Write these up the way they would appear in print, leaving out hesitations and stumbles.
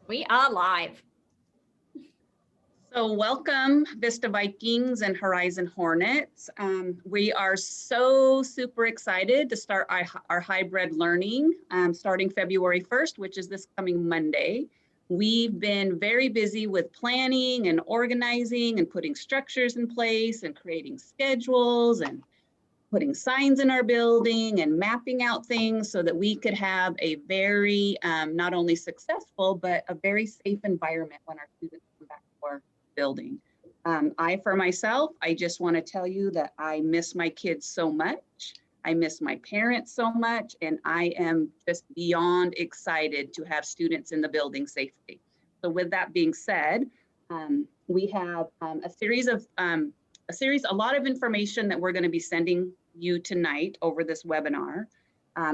We are live. So welcome Vista Vikings and Horizon Hornets. We are so super excited to start our hybrid learning starting February 1st, which is this coming Monday. We've been very busy with planning and organizing and putting structures in place and creating schedules and putting signs in our building and mapping out things so that we could have a very not only successful, but a very safe environment when our students come back to our building. For myself, I just want to tell you that I miss my kids so much. I miss my parents so much, and I am just beyond excited to have students in the building safely. So with that being said, we have a lot of information that we're going to be sending you tonight over this webinar.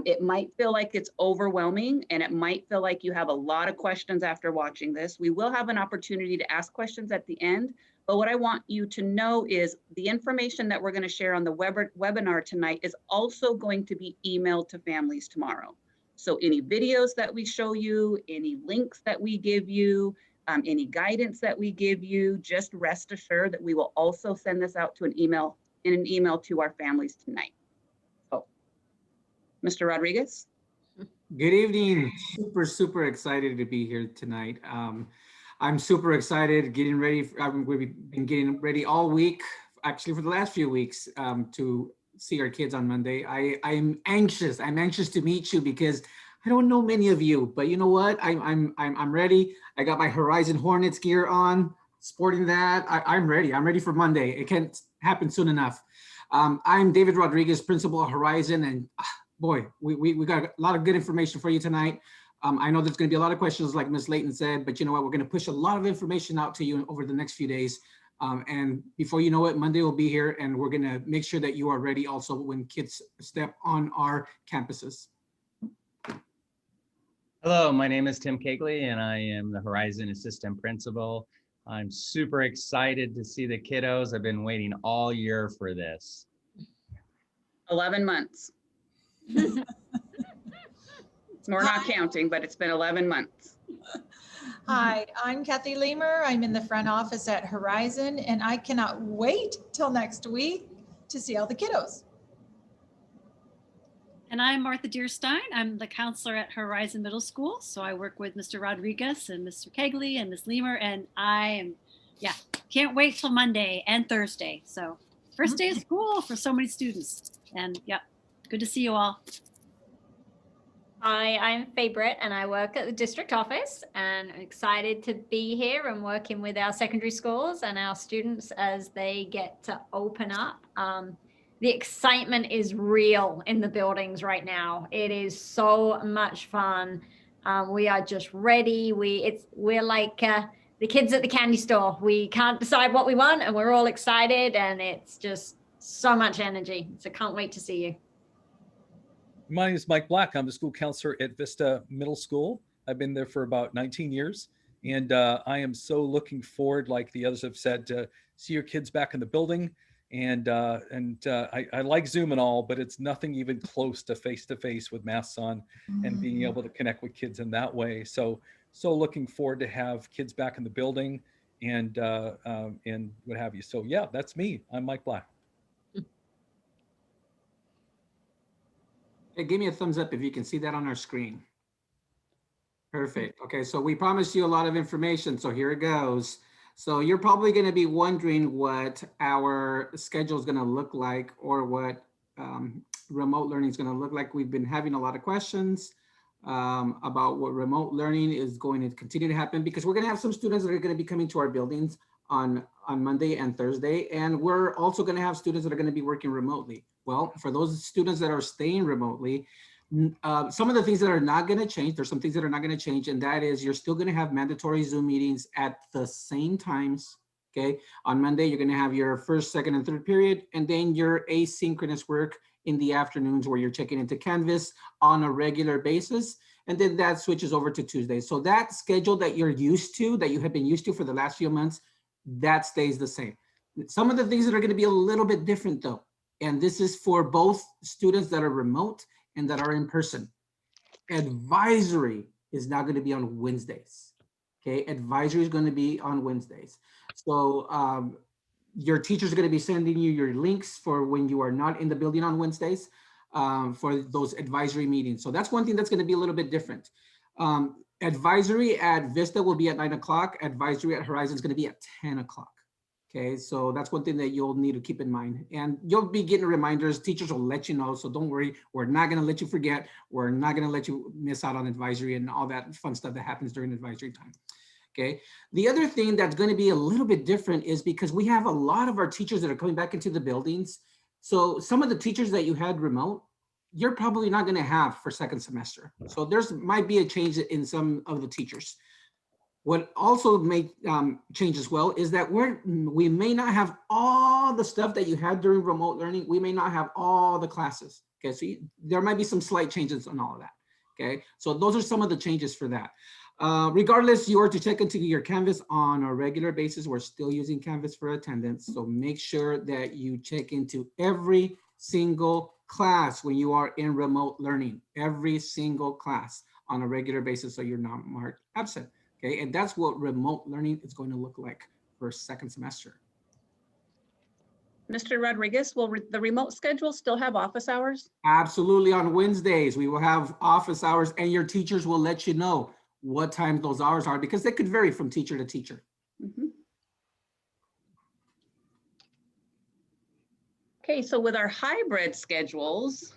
It might feel like it's overwhelming, and it might feel like you have a lot of questions after watching this. We will have an opportunity to ask questions at the end, but what I want you to know is the information that we're going to share on the webinar tonight is also going to be emailed to families tomorrow. So any videos that we show you, any links that we give you, any guidance that we give you, just rest assured that we will also send this out to in an email to our families tonight. So, Mr. Rodriguez. Good evening. Super excited to be here tonight. I'm super excited, getting ready. We've been getting ready all week, actually for the last few weeks, to see our kids on Monday. I'm anxious. I'm anxious to meet you because I don't know many of you, but you know what? I'm ready. I got my Horizon Hornets gear on, sporting that. I'm ready. I'm ready for Monday. It can't happen soon enough. I'm David Rodriguez, principal of Horizon, and boy, we got a lot of good information for you tonight. I know there's going to be a lot of questions, like Ms. Layton said, but you know what? We're going to push a lot of information out to you over the next few days. And before you know it, Monday will be here, and we're going to make sure that you are ready also when kids step on our campuses. Hello, my name is Tim Kegley, and I am the Horizon Assistant Principal. I'm super excited to see the kiddos. I've been waiting all year for this. 11 months. We're not counting, but it's been 11 months. Hi, I'm Kathy Lemer. I'm in the front office at Horizon, and I cannot wait till next week to see all the kiddos. And I'm Martha Deerstein. I'm the counselor at Horizon Middle School. So I work with Mr. Rodriguez and Mr. Kegley and Ms. Lemer. And can't wait till Monday and Thursday. So first day of school for so many students. And good to see you all. Hi, I'm Faye Brett, and I work at the district office, and I'm excited to be here and working with our secondary schools and our students as they get to open up. The excitement is real in the buildings right now. It is so much fun. We are just ready. We're like the kids at the candy store. We can't decide what we want, and we're all excited, and it's just so much energy. So can't wait to see you. My name is Mike Black. I'm the school counselor at Vista Middle School. I've been there for about 19 years, and I am so looking forward, like the others have said, to see your kids back in the building. And I like Zoom and all, but it's nothing even close to face with masks on and being able to connect with kids in that way. So looking forward to have kids back in the building and what have you. So yeah, that's me. I'm Mike Black. Hey, give me a thumbs up if you can see that on our screen. Perfect. Okay, so we promised you a lot of information, so here it goes. So you're probably going to be wondering what our schedule is going to look like, or what remote learning is going to look like. We've been having a lot of questions about what remote learning is going to continue to happen, because we're going to have some students that are going to be coming to our buildings on Monday and Thursday, and we're also going to have students that are going to be working remotely. Well, for those students that are staying remotely, some of the things that are not going to change, there's some things that are not going to change, and that is you're still going to have mandatory Zoom meetings at the same times. Okay, on Monday, you're going to have your first, second, and third period, and then your asynchronous work in the afternoons where you're checking into Canvas on a regular basis, and then that switches over to Tuesday. So that schedule that you're used to, that you have been used to for the last few months, that stays the same. Some of the things that are going to be a little bit different though, and this is for both students that are remote and that are in person. Advisory is now going to be on Wednesdays. Okay, advisory is going to be on Wednesdays. So your teachers are going to be sending you your links for when you are not in the building on Wednesdays for those advisory meetings. So that's one thing that's going to be a little bit different. Advisory at Vista will be at 9 o'clock. Advisory at Horizon is going to be at 10 o'clock. Okay, so that's one thing that you'll need to keep in mind. And you'll be getting reminders. Teachers will let you know. So don't worry. We're not going to let you forget. We're not going to let you miss out on advisory and all that fun stuff that happens during advisory time. Okay. The other thing that's going to be a little bit different is because we have a lot of our teachers that are coming back into the buildings. So some of the teachers that you had remote, you're probably not going to have for second semester. So there's might be a change in some of the teachers. What also may change as well is that we may not have all the stuff that you had during remote learning. We may not have all the classes. Okay, so there might be some slight changes on all of that. Okay, so those are some of the changes for that. Regardless, you are to check into your Canvas on a regular basis. We're still using Canvas for attendance. So make sure that you check into every single class when you are in remote learning, every single class on a regular basis so you're not marked absent. Okay, and that's what remote learning is going to look like for second semester. Mr. Rodriguez, will the remote schedule still have office hours? Absolutely. On Wednesdays, we will have office hours and your teachers will let you know what time those hours are because they could vary from teacher to teacher. Mm-hmm. Okay, so with our hybrid schedules,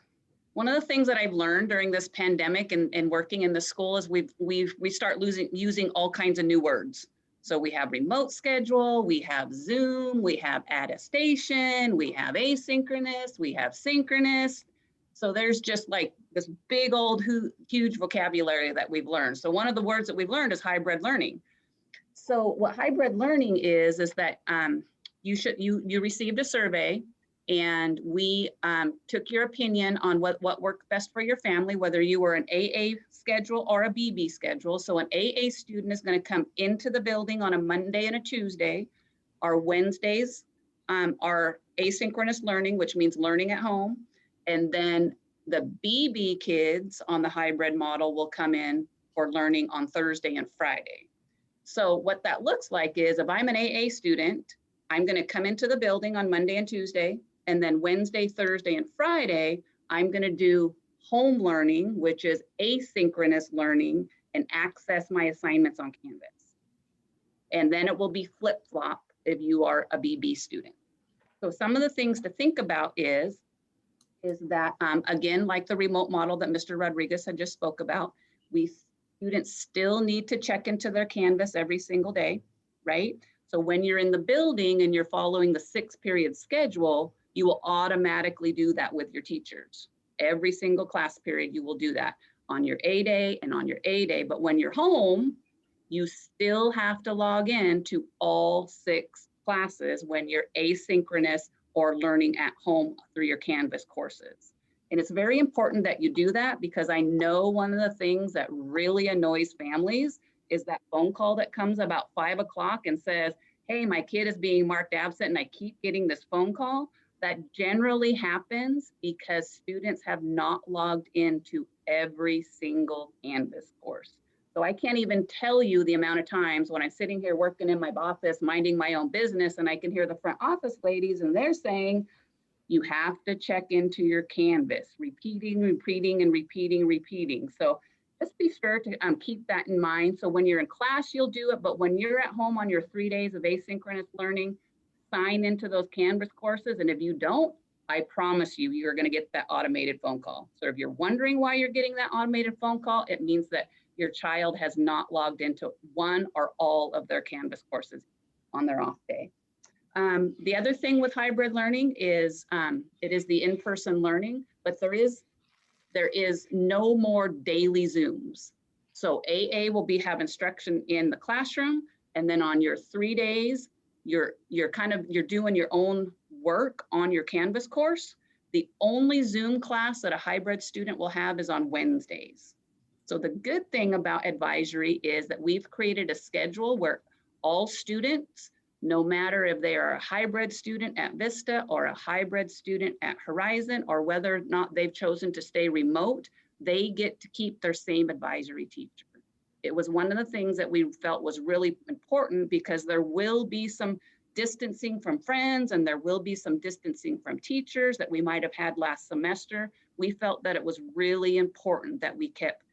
one of the things that I've learned during this pandemic and working in the school is we start using all kinds of new words. So we have remote schedule, we have Zoom, we have attestation, we have asynchronous, we have synchronous. So there's just like this big old huge vocabulary that we've learned. So one of the words that we've learned is hybrid learning. So what hybrid learning is that you received a survey and we took your opinion on what worked best for your family, whether you were an AA schedule or a BB schedule. So an AA student is going to come into the building on a Monday and a Tuesday. Our Wednesdays are asynchronous learning, which means learning at home. And then the BB kids on the hybrid model will come in for learning on Thursday and Friday. So what that looks like is if I'm an AA student, I'm going to come into the building on Monday and Tuesday. And then Wednesday, Thursday, and Friday, I'm going to do home learning, which is asynchronous learning, and access my assignments on Canvas. And then it will be flip-flop if you are a BB student. So some of the things to think about is that, again, like the remote model that Mr. Rodriguez had just spoke about, students still need to check into their Canvas every single day, right? So when you're in the building and you're following the 6-period schedule, you will automatically do that with your teachers. Every single class period, you will do that on your A day and on your A day. But when you're home, you still have to log in to all 6 classes when you're asynchronous or learning at home through your Canvas courses. And it's very important that you do that because I know one of the things that really annoys families is that phone call that comes about 5 o'clock and says, hey, my kid is being marked absent and I keep getting this phone call. That generally happens because students have not logged into every single Canvas course. So I can't even tell you the amount of times when I'm sitting here working in my office, minding my own business, and I can hear the front office ladies and they're saying, you have to check into your Canvas, repeating, and repeating. So just be sure to keep that in mind. So when you're in class, you'll do it, but when you're at home on your 3 days of asynchronous learning, sign into those Canvas courses. And if you don't, I promise you, you're going to get that automated phone call. So if you're wondering why you're getting that automated phone call, it means that your child has not logged into one or all of their Canvas courses on their off day. The other thing with hybrid learning is it is the in-person learning, but there is no more daily Zooms. So AA will have instruction in the classroom, and then on your 3 days, you're doing your own work on your Canvas course. The only Zoom class that a hybrid student will have is on Wednesdays. So the good thing about advisory is that we've created a schedule where all students, no matter if they are a hybrid student at Vista or a hybrid student at Horizon, or whether or not they've chosen to stay remote, they get to keep their same advisory teacher. it was one of the things that we felt was really important because there will be some distancing from friends and there will be some distancing from teachers that we might have had last semester. We felt that it was really important that we kept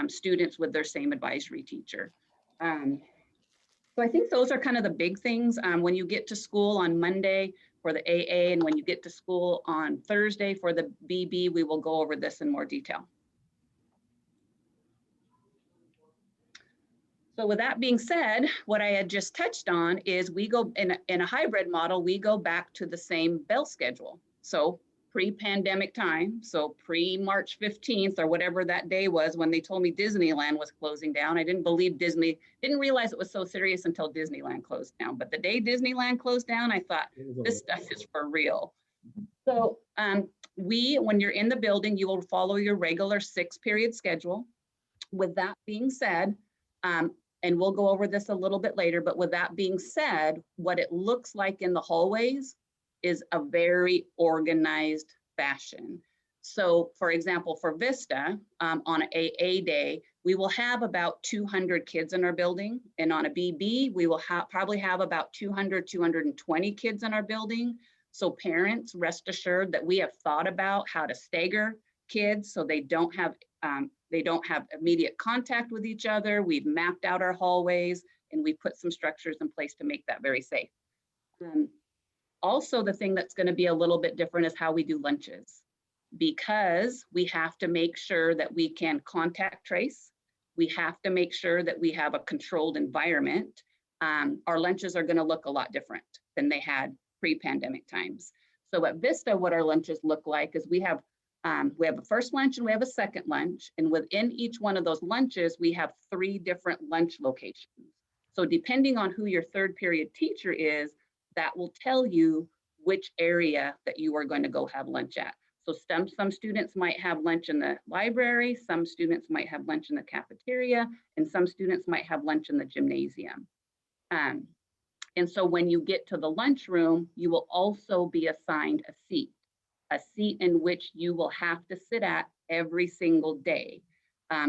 students with their same advisory teacher. So I think those are kind of the big things. When you get to school on Monday for the AA and when you get to school on Thursday for the BB, we will go over this in more detail. So with that being said, what I had just touched on is we go in a hybrid model, we go back to the same bell schedule. So pre-pandemic time, so pre-March 15th or whatever that day was when they told me Disneyland was closing down. I didn't believe didn't realize it was so serious until Disneyland closed down. But the day Disneyland closed down, I thought, this stuff is for real. So when you're in the building, you will follow your regular 6-period schedule. With that being said, and we'll go over this a little bit later, but with that being said, what it looks like in the hallways is a very organized fashion. So for example, for Vista, on an AA day, we will have about 200 kids in our building. And on a BB, we will probably have about 200, 220 kids in our building. So parents, rest assured that we have thought about how to stagger kids so they don't have immediate contact with each other. We've mapped out our hallways and we put some structures in place to make that very safe. Also, the thing that's going to be a little bit different is how we do lunches, because we have to make sure that we can contact trace. We have to make sure that we have a controlled environment. Our lunches are going to look a lot different than they had pre-pandemic times. So at Vista, what our lunches look like is we have a first lunch and we have a second lunch. And within each one of those lunches, we have 3 different lunch locations. So depending on who your 3rd period teacher is, that will tell you which area that you are going to go have lunch at. So some students might have lunch in the library, some students might have lunch in the cafeteria, and some students might have lunch in the gymnasium. And so when you get to the lunchroom, you will also be assigned a seat in which you will have to sit at every single day.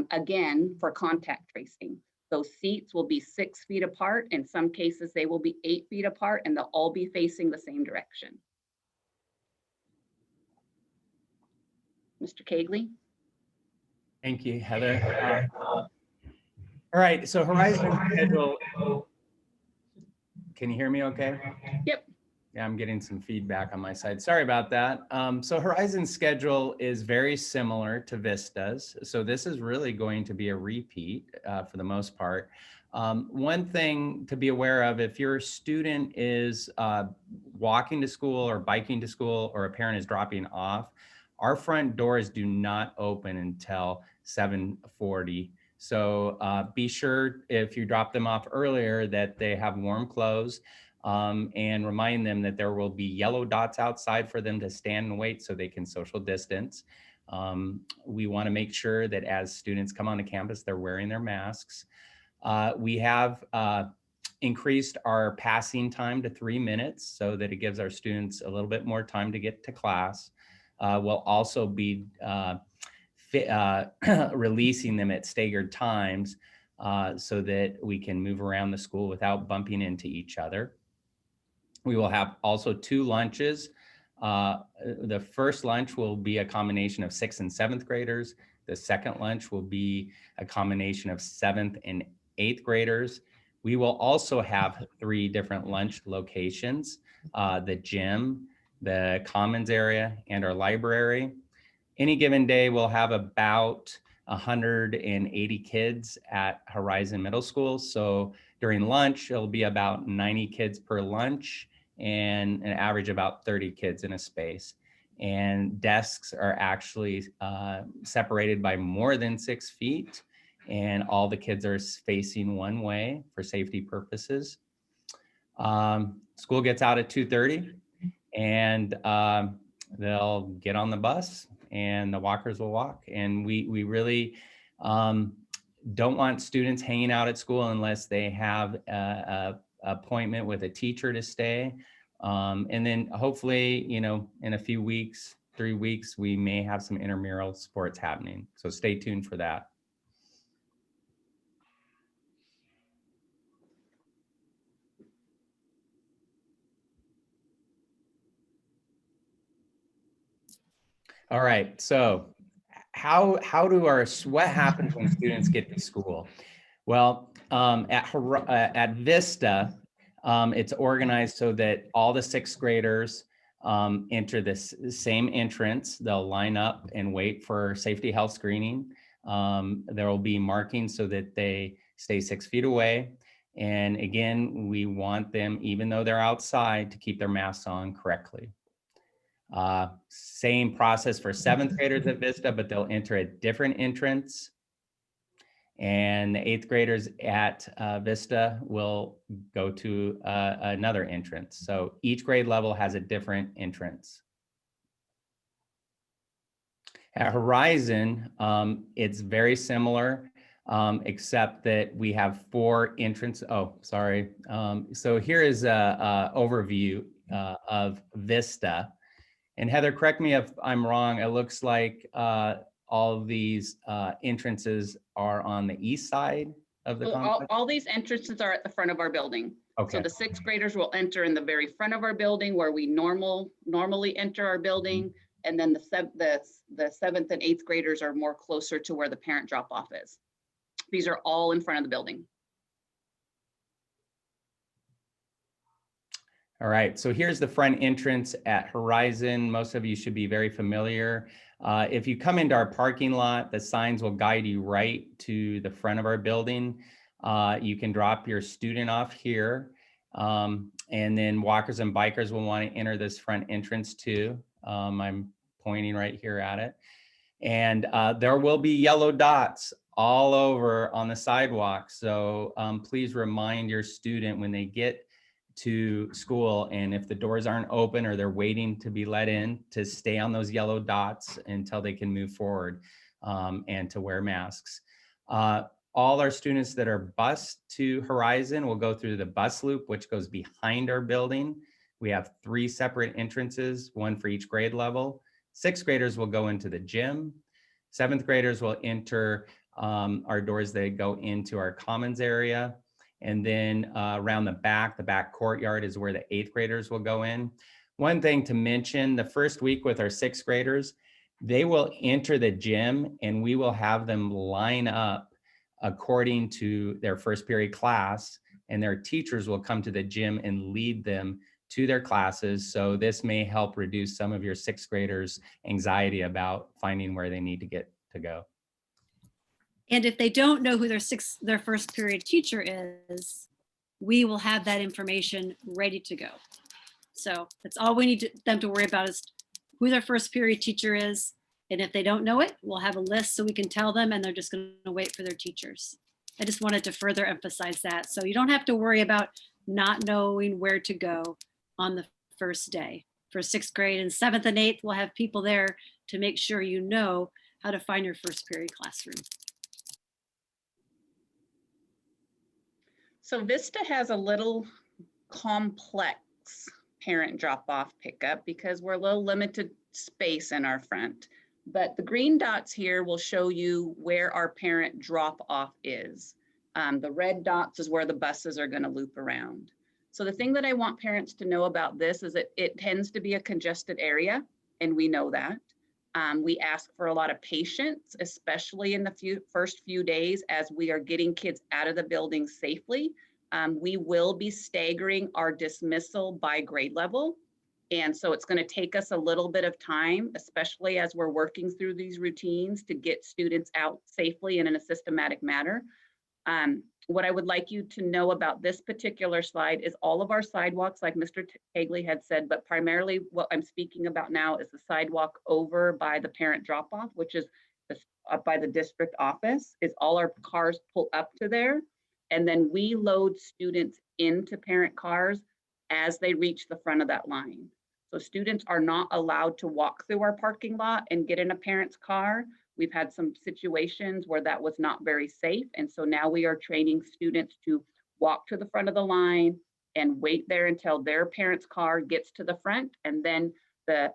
Again, for contact tracing. Those seats will be 6 feet apart. In some cases, they will be 8 feet apart and they'll all be facing the same direction. Mr. Kegley? Thank you, Heather. All right, so Horizon schedule. Can you hear me okay? Yep. Yeah, I'm getting some feedback on my side. Sorry about that. So Horizon's schedule is very similar to Vista's. So this is really going to be a repeat for the most part. One thing to be aware of, if your student is walking to school or biking to school or a parent is dropping off, our front doors do not open until 7:40. So be sure if you drop them off earlier that they have warm clothes. And remind them that there will be yellow dots outside for them to stand and wait so they can social distance. We want to make sure that as students come onto campus, they're wearing their masks. We have increased our passing time to 3 minutes so that it gives our students a little bit more time to get to class. We'll also be releasing them at staggered times so that we can move around the school without bumping into each other. We will have also 2 lunches. The first lunch will be a combination of 6th and 7th graders. The second lunch will be a combination of 7th and 8th graders. We will also have 3 different lunch locations, the gym, the commons area, and our library. Any given day, we'll have about 180 kids at Horizon Middle School. So during lunch, it'll be about 90 kids per lunch and an average about 30 kids in a space. And desks are actually separated by more than 6 feet. And all the kids are facing one way for safety purposes. School gets out at 2:30 and they'll get on the bus and the walkers will walk. And we really don't want students hanging out at school unless they have a appointment with a teacher to stay. And then hopefully, you know, in a few weeks, 3 weeks, we may have some intramural sports happening. So stay tuned for that. All right, so what happens when students get to school? Well, at Vista, it's organized so that all the sixth graders enter this same entrance. They'll line up and wait for safety health screening. There will be markings so that they stay 6 feet away. And again, we want them, even though they're outside, to keep their masks on correctly. Same process for seventh graders at Vista, but they'll enter a different entrance. And the eighth graders at Vista will go to another entrance. So each grade level has a different entrance. At Horizon, it's very similar, except that we have 4 entrances. Oh, sorry. So here is a overview of Vista. And Heather, correct me if I'm wrong. It looks like all of these entrances are on the east side of the complex. All these entrances are at the front of our building. Okay. So the sixth graders will enter in the very front of our building where we normally enter our building. And then the seventh and eighth graders are more closer to where the parent drop off is. These are all in front of the building. All right, so here's the front entrance at Horizon. Most of you should be very familiar. If you come into our parking lot, the signs will guide you right to the front of our building. You can drop your student off here. And then walkers and bikers will want to enter this front entrance too. I'm pointing right here at it. And there will be yellow dots all over on the sidewalk. So please remind your student when they get to school, and if the doors aren't open or they're waiting to be let in, to stay on those yellow dots until they can move forward, and to wear masks. All our students that are bused to Horizon will go through the bus loop, which goes behind our building. We have 3 separate entrances, 1 for each grade level. 6th graders will go into the gym. 7th graders will enter our doors that go into our commons area. And then around the back courtyard is where the 8th graders will go in. One thing to mention, the first week with our 6th graders, they will enter the gym and we will have them line up according to their first period class, and their teachers will come to the gym and lead them to their classes. So this may help reduce some of your 6th graders' anxiety about finding where they need to get to go. And if they don't know who their first period teacher is, we will have that information ready to go. So that's all we need them to worry about is who their first period teacher is. And if they don't know it, we'll have a list so we can tell them, and they're just going to wait for their teachers. I just wanted to further emphasize that. So you don't have to worry about not knowing where to go on the first day. For 6th grade and 7th and 8th, we'll have people there to make sure you know how to find your first period classroom. So Vista has a little complex parent drop-off pickup because we're a little limited space in our front. But the green dots here will show you where our parent drop-off is. The red dots is where the buses are going to loop around. So the thing that I want parents to know about this is that it tends to be a congested area, and we know that. We ask for a lot of patience, especially in the first few days as we are getting kids out of the building safely. We will be staggering our dismissal by grade level. And so it's going to take us a little bit of time, especially as we're working through these routines to get students out safely and in a systematic manner. What I would like you to know about this particular slide is all of our sidewalks, like Mr. Tagley had said, but primarily what I'm speaking about now is the sidewalk over by the parent drop-off, which is up by the district office, is all our cars pull up to there. And then we load students into parent cars as they reach the front of that line. So students are not allowed to walk through our parking lot and get in a parent's car. We've had some situations where that was not very safe. And so now we are training students to walk to the front of the line and wait there until their parent's car gets to the front. And then the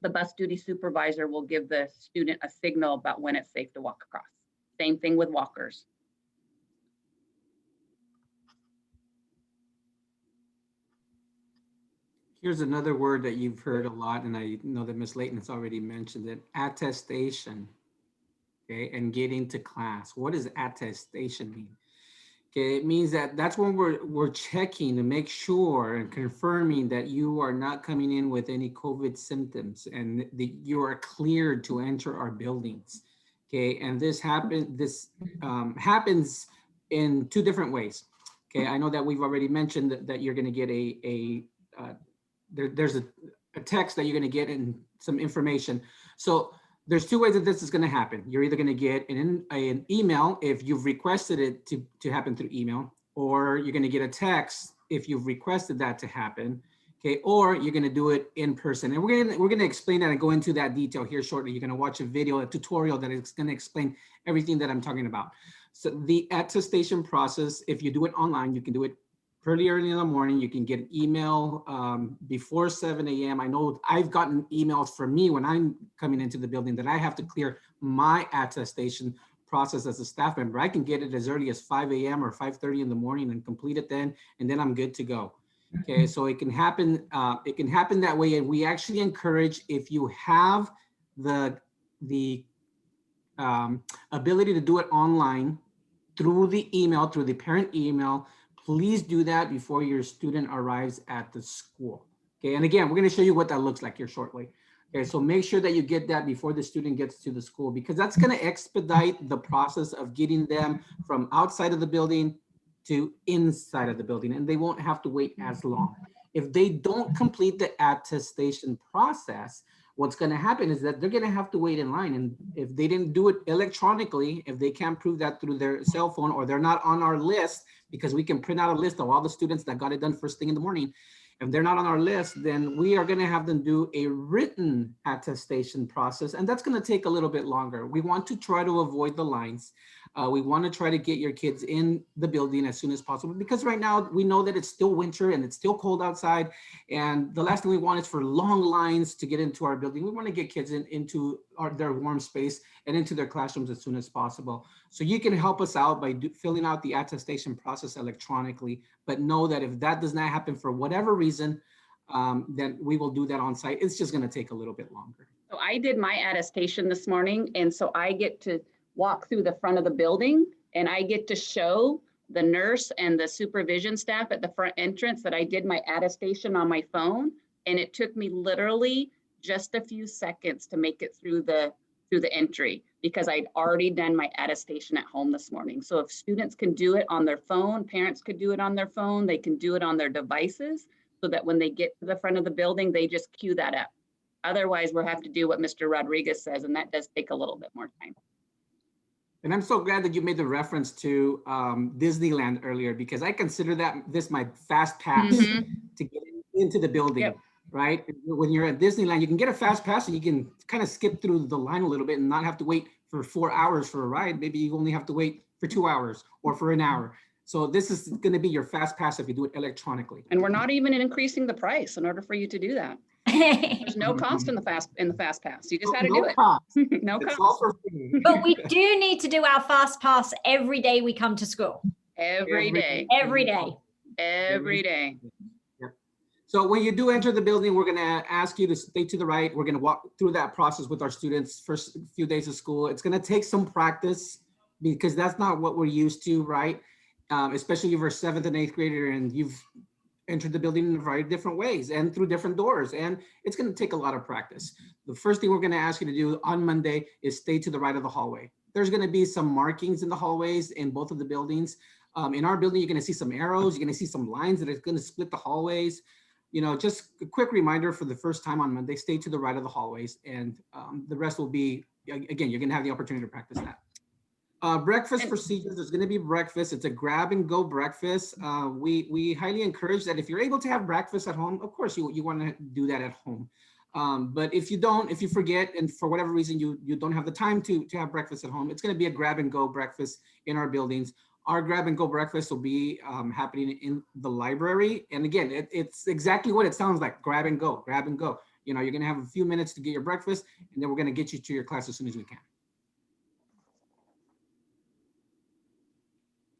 bus duty supervisor will give the student a signal about when it's safe to walk across. Same thing with walkers. Here's another word that you've heard a lot, and I know that Ms. Layton has already mentioned it, attestation. Okay, and getting to class. What does attestation mean? Okay, it means that that's when we're checking to make sure and confirming that you are not coming in with any COVID symptoms and that you are cleared to enter our buildings. Okay, and this happens happens in two different ways. Okay, I know that we've already mentioned that you're going to get there's a text that you're going to get and some information. So there's two ways that this is going to happen. You're either going to get an email if you've requested it to happen through email, or you're going to get a text if you've requested that to happen. Okay, or you're going to do it in person. And we're going to explain that and go into that detail here shortly. You're going to watch a video, a tutorial that is going to explain everything that I'm talking about. So the attestation process, if you do it online, you can do it pretty early in the morning. You can get an email before 7 a.m. I know I've gotten emails from me when I'm coming into the building that I have to clear my attestation process as a staff member. I can get it as early as 5 a.m. or 5:30 in the morning and complete it then, and then I'm good to go. Okay, so it can happen that way. And we actually encourage, if you have the ability to do it online through the email, through the parent email, please do that before your student arrives at the school. Okay, and again, we're going to show you what that looks like here shortly. Okay, so make sure that you get that before the student gets to the school, because that's going to expedite the process of getting them from outside of the building to inside of the building, and they won't have to wait as long. If they don't complete the attestation process, what's going to happen is that they're going to have to wait in line. And if they didn't do it electronically, if they can't prove that through their cell phone, or they're not on our list, because we can print out a list of all the students that got it done first thing in the morning. If they're not on our list, then we are going to have them do a written attestation process, and that's going to take a little bit longer. We want to try to avoid the lines. We want to try to get your kids in the building as soon as possible, because right now we know that it's still winter and it's still cold outside. And the last thing we want is for long lines to get into our building. We want to get kids into their warm space and into their classrooms as soon as possible. So you can help us out by filling out the attestation process electronically, but know that if that does not happen for whatever reason, then we will do that on site. It's just going to take a little bit longer. So I did my attestation this morning, and so I get to walk through the front of the building, and I get to show the nurse and the supervision staff at the front entrance that I did my attestation on my phone. And it took me literally just a few seconds to make it through the entry, because I'd already done my attestation at home this morning. So if students can do it on their phone, parents could do it on their phone, they can do it on their devices, so that when they get to the front of the building, they just queue that up. Otherwise, we'll have to do what Mr. Rodriguez says, and that does take a little bit more time. And I'm so glad that you made the reference to Disneyland earlier, because I consider this my fast pass to get into the building. Yep. Right? When you're at Disneyland, you can get a fast pass and you can kind of skip through the line a little bit and not have to wait for 4 hours for a ride. Maybe you only have to wait for 2 hours or for an hour. So this is going to be your fast pass if you do it electronically. And we're not even increasing the price in order for you to do that. There's no cost in the fast pass. You just had to do it. Cost. No It's cost. all for free. But we do need to do our fast pass every day we come to school. Every day. Every day. Every day. So when you do enter the building, we're going to ask you to stay to the right. We're going to walk through that process with our students first few days of school. It's going to take some practice, because that's not what we're used to, right? Especially if you're a 7th and 8th grader and you've entered the building in a variety of different ways and through different doors. And it's going to take a lot of practice. The first thing we're going to ask you to do on Monday is stay to the right of the hallway. There's going to be some markings in the hallways in both of the buildings. In our building, you're going to see some arrows. You're going to see some lines that are going to split the hallways. You know, just a quick reminder for the first time on Monday, stay to the right of the hallways, and the rest will be, again, you're going to have the opportunity to practice that. Breakfast procedures, there's going to be breakfast. It's a grab and go breakfast. We highly encourage that if you're able to have breakfast at home, of course you want to do that at home. But if you don't, if you forget, and for whatever reason you don't have the time to have breakfast at home, it's going to be a grab and go breakfast in our buildings. Our grab and go breakfast will be happening in the library. And again, it's exactly what it sounds like, grab and go, grab and go. You know, you're going to have a few minutes to get your breakfast, and then we're going to get you to your class as soon as we can.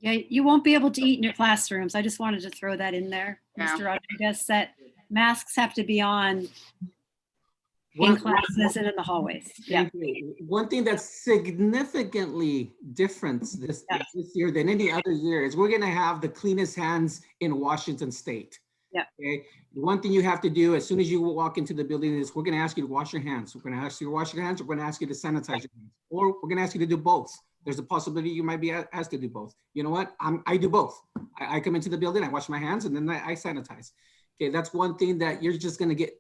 Yeah, you won't be able to eat in your classrooms. I just wanted to throw that in there, Yeah. Mr. Rodriguez, that Masks have to be on in One- classes and in the hallways. Yeah. Thank you. One thing that's significantly different this year than any other year is we're going to have the cleanest hands in Washington State. Yeah. Okay. One thing you have to do as soon as you walk into the building is we're going to ask you to wash your hands. We're going to ask you to wash your hands. We're going to ask you to sanitize your hands, or we're going to ask you to do both. There's a possibility you might be asked to do both. You know what? I do both. I come into the building, I wash my hands, and then I sanitize. Okay. That's one thing that you're just going to get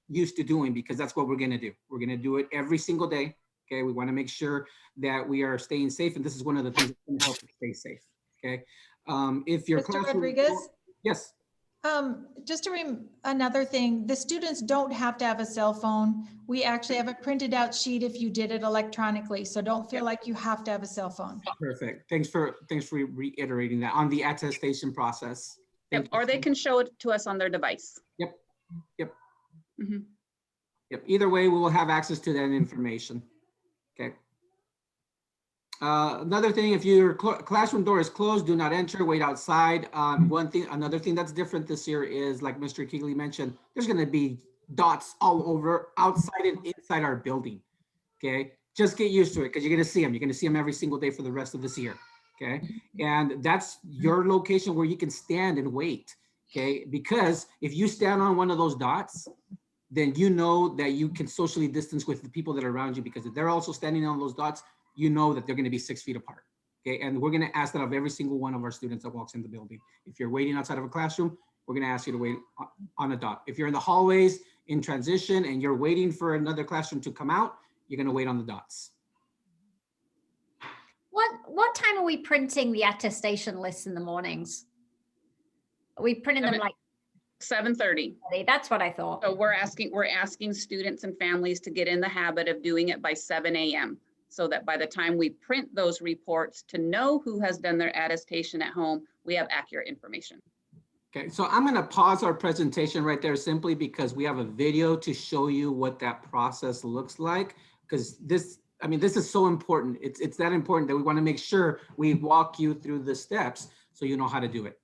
used to doing, because that's what we're going to do. We're going to do it every single day. Okay. We want to make sure that we are staying safe. And this is one of the things that's going to help us stay safe. Okay. If your Mr. classroom, Rodriguez? yes. Just another thing, the students don't have to have a cell phone. We actually have a printed out sheet if you did it electronically. So don't feel like you have to have a cell phone. Perfect. Thanks for reiterating that on the attestation process. Yep, or they can show it to us on their device. Yep. Yep. Mhm. Yep. Either way, we will have access to that information. Okay. Another thing, if your classroom door is closed, do not enter, wait outside. Another thing that's different this year is, like Mr. Keegley mentioned, there's going to be dots all over outside and inside our building. Okay. Just get used to it, because you're going to see them. You're going to see them every single day for the rest of this year. Okay. And that's your location where you can stand and wait. Okay. Because if you stand on one of those dots, then you know that you can socially distance with the people that are around you, because if they're also standing on those dots, you know that they're going to be 6 feet apart. Okay. And we're going to ask that of every single one of our students that walks in the building. If you're waiting outside of a classroom, we're going to ask you to wait on a dot. If you're in the hallways in transition and you're waiting for another classroom to come out, you're going to wait on the dots. What time are we printing the attestation lists in the mornings? Are we printing them like 7:30. That's what I thought. So we're asking students and families to get in the habit of doing it by 7 a.m. so that by the time we print those reports to know who has done their attestation at home, we have accurate information. Okay, so I'm going to pause our presentation right there simply because we have a video to show you what that process looks like, because this is so important. It's that important that we want to make sure we walk you through the steps so you know how to do it.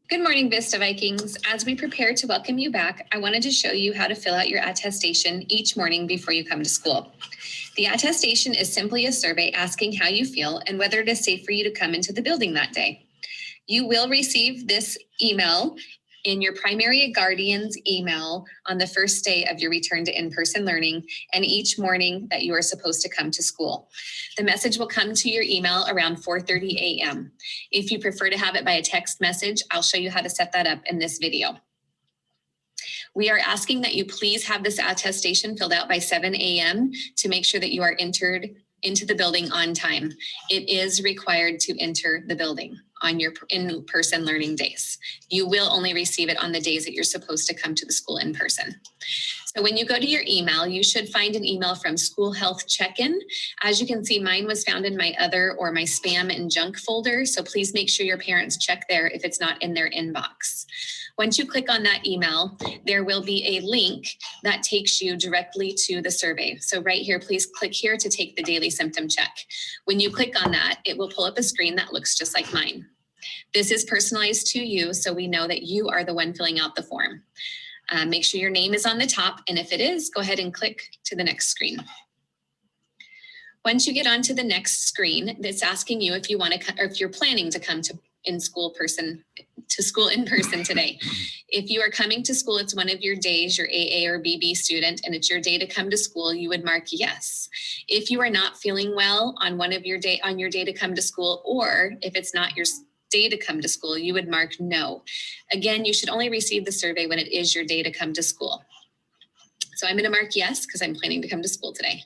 Good morning, Vista Vikings. As we prepare to welcome you back, I wanted to show you how to fill out your attestation each morning before you come to school. The attestation is simply a survey asking how you feel and whether it is safe for you to come into the building that day. You will receive this email in your primary guardian's email on the first day of your return to in-person learning and each morning that you are supposed to come to school. The message will come to your email around 4:30 a.m. If you prefer to have it by a text message, I'll show you how to set that up in this video. We are asking that you please have this attestation filled out by 7 a.m. to make sure that you are entered into the building on time. It is required to enter the building on your in-person learning days. You will only receive it on the days that you're supposed to come to the school in person. So when you go to your email, you should find an email from School Health Check-in. As you can see, mine was found in my other or my spam and junk folder. So please make sure your parents check there if it's not in their inbox. Once you click on that email, there will be a link that takes you directly to the survey. So right here, please click here to take the daily symptom check. When you click on that, it will pull up a screen that looks just like mine. This is personalized to you, so we know that you are the one filling out the form. Make sure your name is on the top, and if it is, go ahead and click to the next screen. Once you get onto the next screen, it's asking you if you want to, or if you're planning to come to school in person today. If you are coming to school, it's one of your days, your AA or BB student, and it's your day to come to school, you would mark yes. If you are not feeling well on your day to come to school, or if it's not your day to come to school, you would mark no. Again, you should only receive the survey when it is your day to come to school. So I'm going to mark yes because I'm planning to come to school today.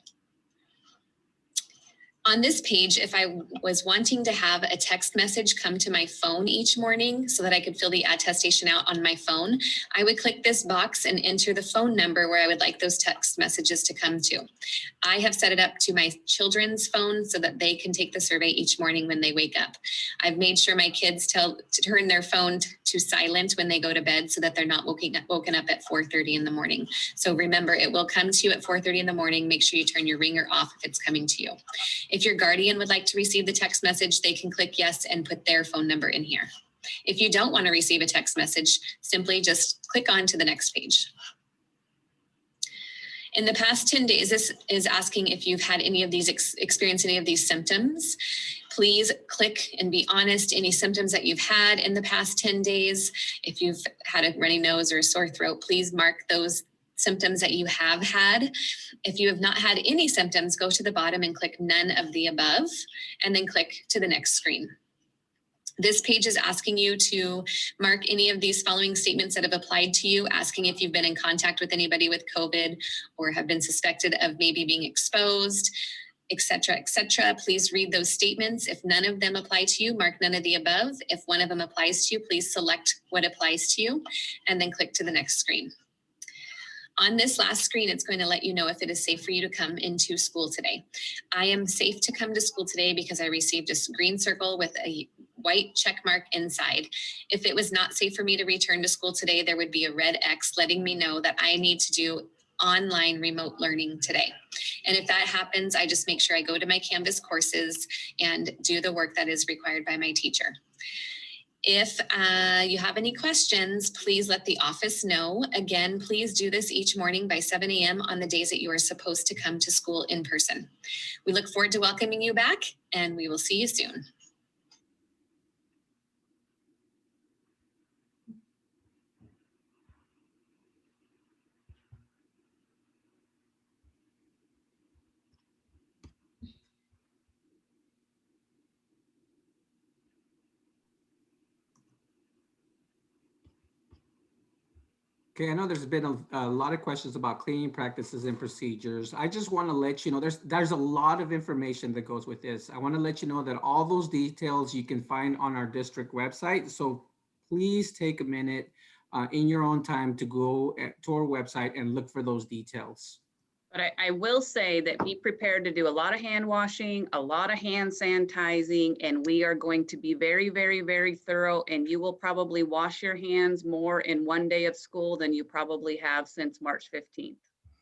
On this page, if I was wanting to have a text message come to my phone each morning so that I could fill the attestation out on my phone, I would click this box and enter the phone number where I would like those text messages to come to. I have set it up to my children's phone so that they can take the survey each morning when they wake up. I've made sure my kids to turn their phone to silent when they go to bed so that they're not woken up at 4:30 in the morning. So remember, it will come to you at 4:30 in the morning. Make sure you turn your ringer off if it's coming to you. If your guardian would like to receive the text message, they can click yes and put their phone number in here. If you don't want to receive a text message, simply just click on to the next page. In the past 10 days, this is asking if you've had any of these, experienced any of these symptoms. Please click and be honest. Any symptoms that you've had in the past 10 days, if you've had a runny nose or a sore throat, please mark those symptoms that you have had. If you have not had any symptoms, go to the bottom and click none of the above, and then click to the next screen. This page is asking you to mark any of these following statements that have applied to you, asking if you've been in contact with anybody with COVID or have been suspected of maybe being exposed, et cetera, et cetera. Please read those statements. If none of them apply to you, mark none of the above. If one of them applies to you, please select what applies to you and then click to the next screen. On this last screen, it's going to let you know if it is safe for you to come into school today. I am safe to come to school today because I received a green circle with a white check mark inside. If it was not safe for me to return to school today, there would be a red X letting me know that I need to do online remote learning today. And if that happens, I just make sure I go to my Canvas courses and do the work that is required by my teacher. If you have any questions, please let the office know. Again, please do this each morning by 7 a.m. on the days that you are supposed to come to school in person. We look forward to welcoming you back, and we will see you soon. Okay, I know there's been a lot of questions about cleaning practices and procedures. I just want to let you know there's a lot of information that goes with this. I want to let you know that all those details you can find on our district website. So please take a minute in your own time to go to our website and look for those details. But I will say that be prepared to do a lot of hand washing, a lot of hand sanitizing, and we are going to be very, very, very thorough. And you will probably wash your hands more in one day of school than you probably have since March 15th.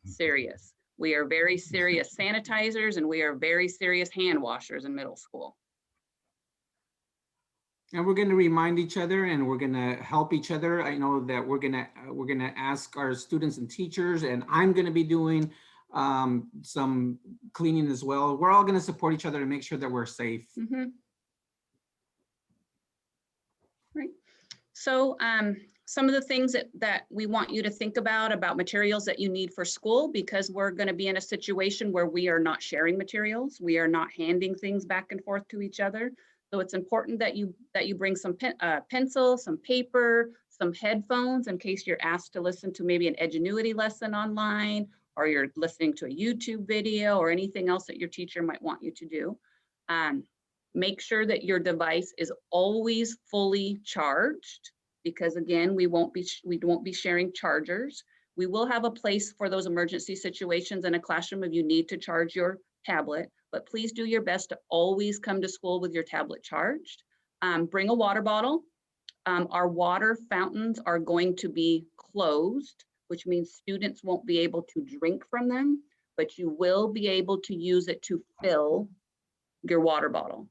Serious. We are very serious sanitizers, and we are very serious hand washers in middle school. And we're going to remind each other, and we're going to help each other. I know that we're going to ask our students and teachers, and I'm going to be doing some cleaning as well. We're all going to support each other to make sure that we're safe. Mm-hmm. Right. So some of the things that we want you to think about materials that you need for school, because we're going to be in a situation where we are not sharing materials. We are not handing things back and forth to each other. So it's important that you bring some pencil, some paper, some headphones in case you're asked to listen to maybe an Edgenuity lesson online, or you're listening to a YouTube video or anything else that your teacher might want you to do. Make sure that your device is always fully charged, because again, we won't be sharing chargers. We will have a place for those emergency situations in a classroom if you need to charge your tablet, but please do your best to always come to school with your tablet charged. Bring a water bottle. Our water fountains are going to be closed, which means students won't be able to drink from them, but you will be able to use it to fill your water bottle.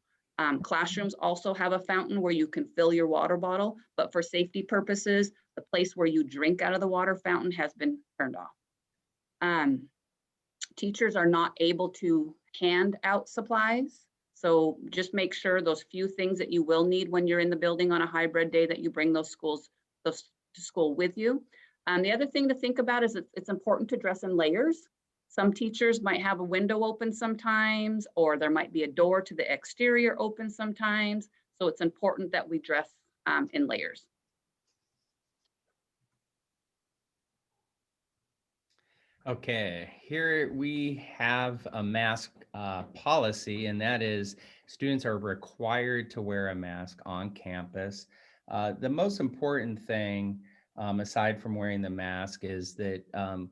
Classrooms also have a fountain where you can fill your water bottle, but for safety purposes, the place where you drink out of the water fountain has been turned off. Teachers are not able to hand out supplies, so just make sure those few things that you will need when you're in the building on a hybrid day, that you bring those to school with you. The other thing to think about is it's important to dress in layers. Some teachers might have a window open sometimes, or there might be a door to the exterior open sometimes. So it's important that we dress in layers. Okay, here we have a mask policy, and that is students are required to wear a mask on campus. The most important thing, aside from wearing the mask, is that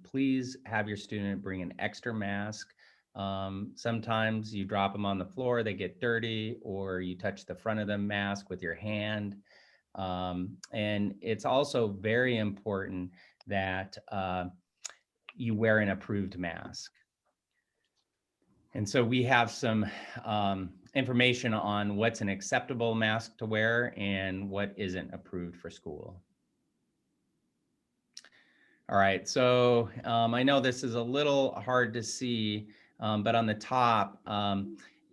please have your student bring an extra mask. Sometimes you drop them on the floor, they get dirty, or you touch the front of the mask with your hand. And it's also very important that you wear an approved mask. And so we have some information on what's an acceptable mask to wear and what isn't approved for school. All right, so I know this is a little hard to see, but on the top,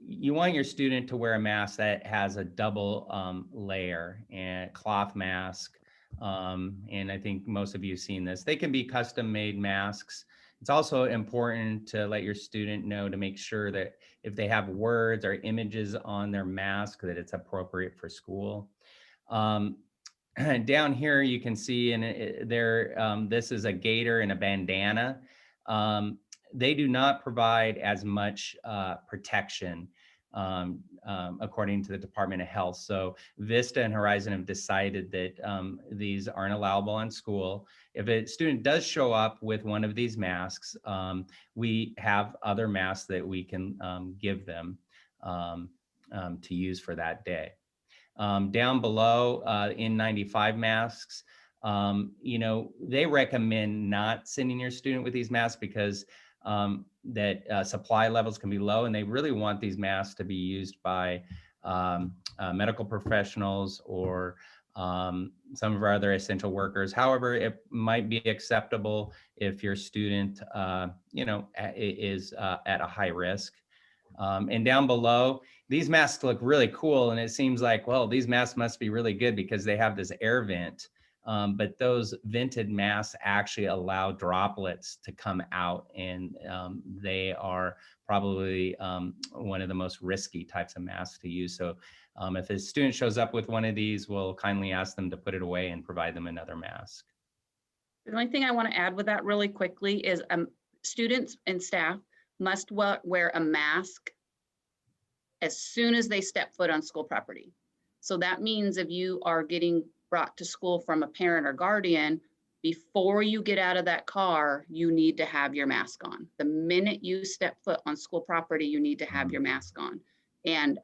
you want your student to wear a mask that has a double layer and cloth mask. And I think most of you have seen this. They can be custom made masks. It's also important to let your student know to make sure that if they have words or images on their mask, that it's appropriate for school. Down here, you can see this is a gaiter and a bandana. They do not provide as much protection according to the Department of Health. So Vista and Horizon have decided that these aren't allowable in school. If a student does show up with one of these masks, we have other masks that we can give them to use for that day. Down below, N95 masks, they recommend not sending your student with these masks because supply levels can be low, and they really want these masks to be used by medical professionals or some of our other essential workers. However, it might be acceptable if your student, is at a high risk. And down below, these masks look really cool. And it seems like, well, these masks must be really good because they have this air vent. But those vented masks actually allow droplets to come out, and they are probably one of the most risky types of masks to use. So if a student shows up with one of these, we'll kindly ask them to put it away and provide them another mask. The only thing I want to add with that really quickly is students and staff must wear a mask as soon as they step foot on school property. So that means if you are getting brought to school from a parent or guardian, before you get out of that car, you need to have your mask on. The minute you step foot on school property, you need to have your mask on. And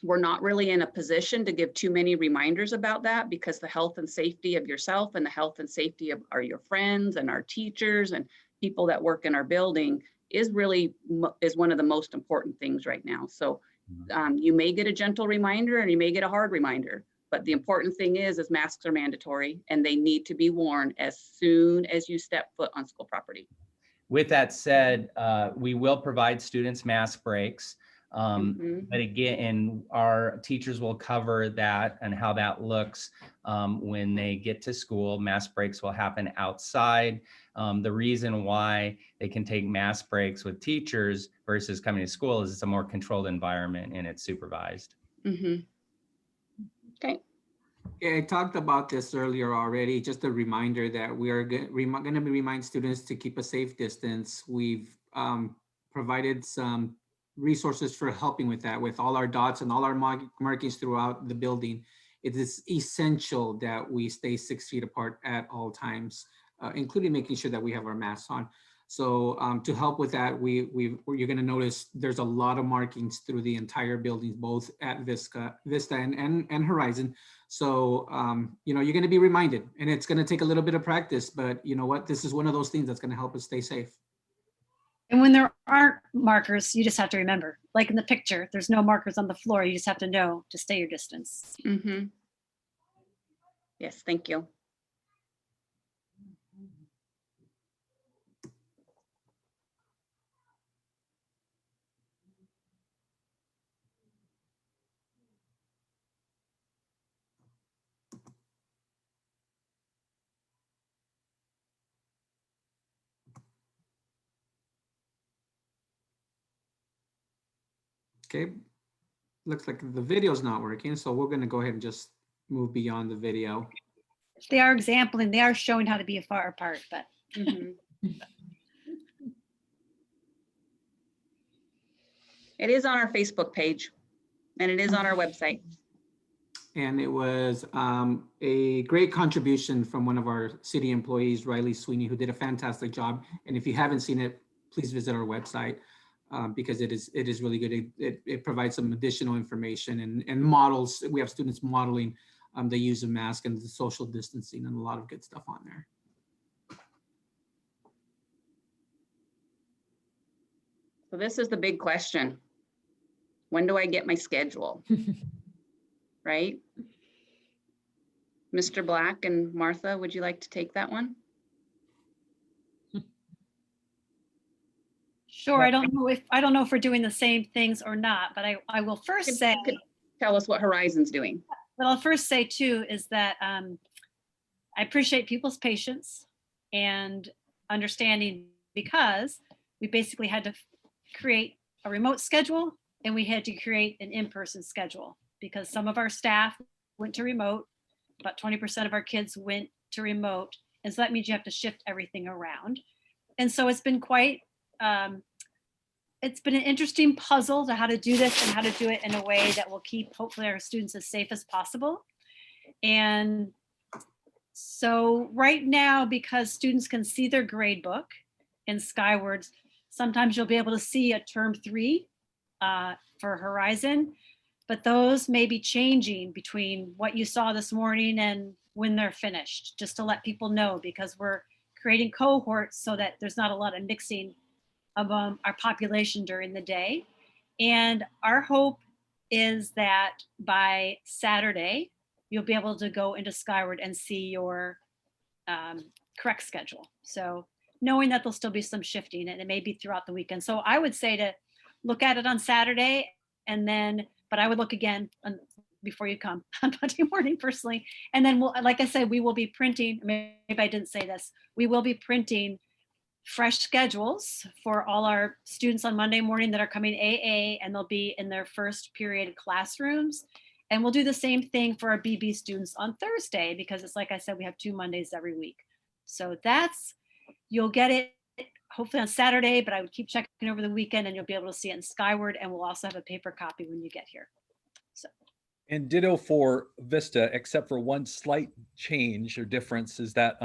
we're not really in a position to give too many reminders about that, because the health and safety of yourself and the health and safety of your friends and our teachers and people that work in our building is one of the most important things right now. So you may get a gentle reminder and you may get a hard reminder, but the important thing is masks are mandatory and they need to be worn as soon as you step foot on school property. With that said, we will provide students mask breaks. But again, and our teachers will cover that and how that looks when they get to school. Mask breaks will happen outside. The reason why they can take mask breaks with teachers versus coming to school is it's a more controlled environment and it's supervised. Okay. Yeah, I talked about this earlier already. Just a reminder that we are going to remind students to keep a safe distance. We've provided some resources for helping with that, with all our dots and all our markings throughout the building. It is essential that we stay 6 feet apart at all times, including making sure that we have our masks on. So to help with that, you're going to notice there's a lot of markings through the entire building, both at Vista and Horizon. So you're going to be reminded, and it's going to take a little bit of practice, but you know what? This is one of those things that's going to help us stay safe. And when there aren't markers, you just have to remember, like in the picture, there's no markers on the floor. You just have to know to stay your distance. Yes, thank you. Okay, looks like the video's not working, so we're going to go ahead and just move beyond the video. They are exampling, they are showing how to be far apart, but. It is on our Facebook page and it is on our website. And it was a great contribution from one of our city employees, Riley Sweeney, who did a fantastic job. And if you haven't seen it, please visit our website because it is really good. It provides some additional information and models. We have students modeling the use of masks and the social distancing and a lot of good stuff on there. So this is the big question. When do I get my schedule? Right? Mr. Black and Martha, would you like to take that one? Sure. I don't know if we're doing the same things or not, but I will first say, You can tell us what Horizon's doing. what I'll first say too is that I appreciate people's patience and understanding, because we basically had to create a remote schedule and we had to create an in-person schedule because some of our staff went to remote, about 20% of our kids went to remote. And so that means you have to shift everything around. And so it's been quite, it's been an interesting puzzle to how to do this and how to do it in a way that will keep hopefully our students as safe as possible. And so right now, because students can see their grade book in Skywards, sometimes you'll be able to see a term 3 for Horizon, but those may be changing between what you saw this morning and when they're finished, just to let people know, because we're creating cohorts so that there's not a lot of mixing of our population during the day. And our hope is that by Saturday, you'll be able to go into Skyward and see your correct schedule. So knowing that there'll still be some shifting and it may be throughout the weekend. So I would say to look at it on Saturday and then, but I would look again before you come on Monday morning personally. And then we'll, like I said, we will be printing, maybe I didn't say this, we will be printing fresh schedules for all our students on Monday morning that are coming AA, and they'll be in their first period classrooms. And we'll do the same thing for our BB students on Thursday, because it's like I said, we have 2 Mondays every week. So that's, you'll get it hopefully on Saturday, but I would keep checking over the weekend and you'll be able to see it in Skyward, and we'll also have a paper copy when you get here. So. And ditto for Vista, except for one slight change or difference is that